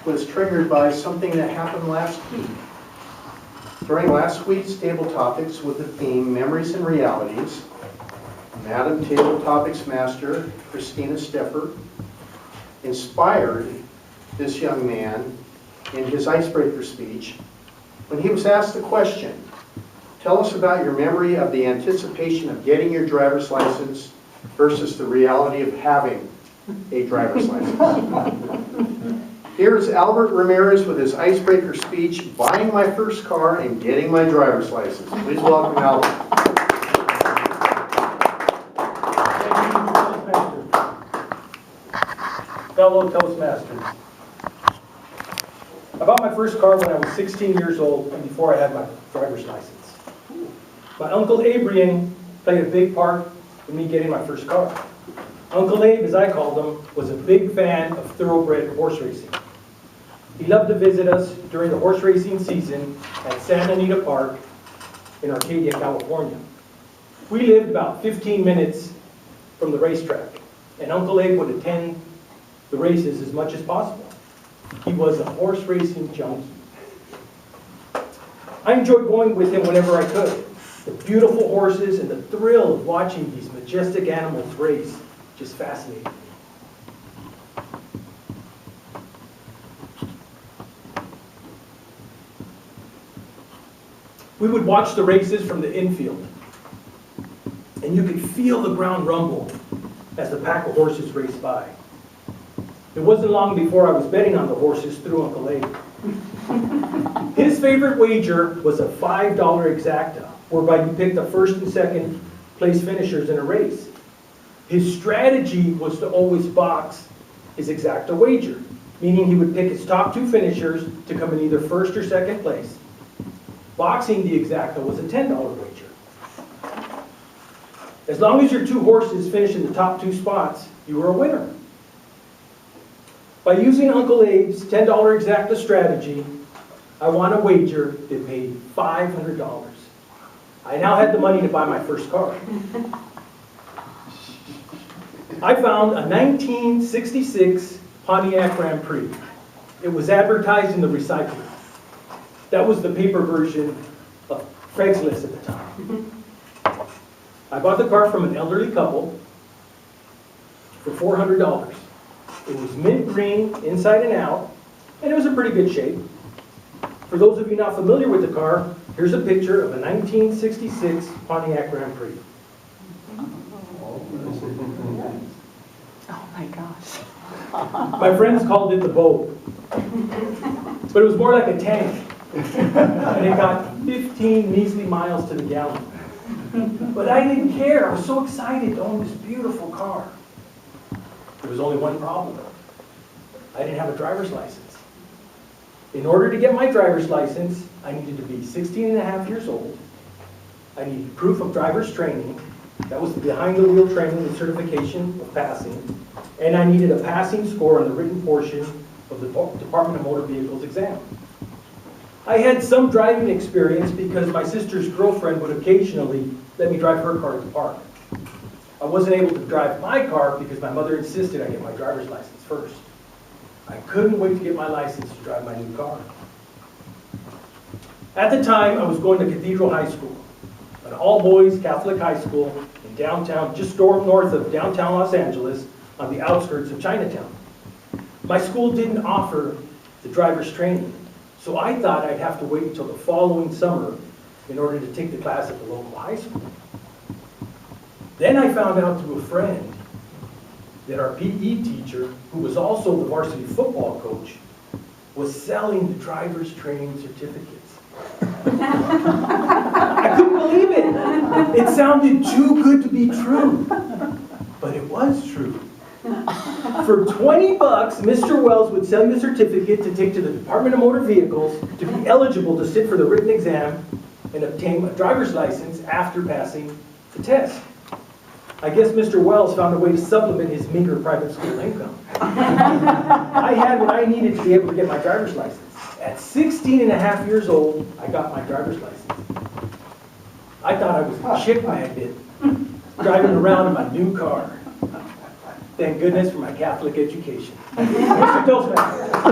was triggered by something that happened last week. During last week's Table Topics with the theme Memories and Realities, Madam Table Topics Master Christina Steffer inspired this young man in his icebreaker speech when he was asked the question, tell us about your memory of the anticipation of getting your driver's license versus the reality of having a driver's license. Here's Albert Ramirez with his icebreaker speech, buying my first car and getting my driver's license. Please welcome Albert. Fellow Toastmasters. I bought my first car when I was 16 years old and before I had my driver's license. My Uncle Abrian played a big part in me getting my first car. Uncle Abe, as I called him, was a big fan of thoroughbred horse racing. He loved to visit us during the horse racing season at Santa Anita Park in Arcadia, California. We lived about 15 minutes from the racetrack, and Uncle Abe would attend the races as much as possible. He was a horse racing junkie. I enjoyed going with him whenever I could. The beautiful horses and the thrill of watching these majestic animals race just fascinated me. We would watch the races from the infield, and you could feel the ground rumble as the pack of horses raced by. It wasn't long before I was betting on the horses through Uncle Abe. His favorite wager was a $5 exacta, whereby you picked the first and second place finishers in a race. His strategy was to always box his exacta wager, meaning he would pick his top two finishers to come in either first or second place. Boxing the exacta was a $10 wager. As long as your two horses finished in the top two spots, you were a winner. By using Uncle Abe's $10 exacta strategy, I won a wager that paid $500. I now had the money to buy my first car. I found a 1966 Pontiac Grand Prix. It was advertised in the recycler. That was the paper version of Craigslist at the time. I bought the car from an elderly couple for $400. It was mint green inside and out, and it was in pretty good shape. For those of you not familiar with the car, here's a picture of a 1966 Pontiac Grand Prix. Oh my gosh. My friends called it the boat, but it was more like a tank. And it got 15 measly miles to the gallon. But I didn't care. I was so excited to own this beautiful car. There was only one problem. I didn't have a driver's license. In order to get my driver's license, I needed to be 16 and a half years old. I needed proof of driver's training. That was the behind-the-wheel training and certification of passing. And I needed a passing score on the written portion of the Department of Motor Vehicles exam. I had some driving experience because my sister's girlfriend would occasionally let me drive her car to the park. I wasn't able to drive my car because my mother insisted I get my driver's license first. I couldn't wait to get my license to drive my new car. At the time, I was going to Cathedral High School, an all-boys Catholic high school in downtown, just north of downtown Los Angeles, on the outskirts of Chinatown. My school didn't offer the driver's training, so I thought I'd have to wait until the following summer in order to take the class at the local high school. Then I found out through a friend that our PE teacher, who was also the varsity football coach, was selling the driver's training certificates. I couldn't believe it. It sounded too good to be true, but it was true. For $20, Mr. Wells would sell you a certificate to take to the Department of Motor Vehicles to be eligible to sit for the written exam and obtain a driver's license after passing the test. I guess Mr. Wells found a way to supplement his meager private school income. I had what I needed to be able to get my driver's license. At 16 and a half years old, I got my driver's license. I thought I was a chick magnet driving around in my new car. Thank goodness for my Catholic education. Mr. Toastmaster.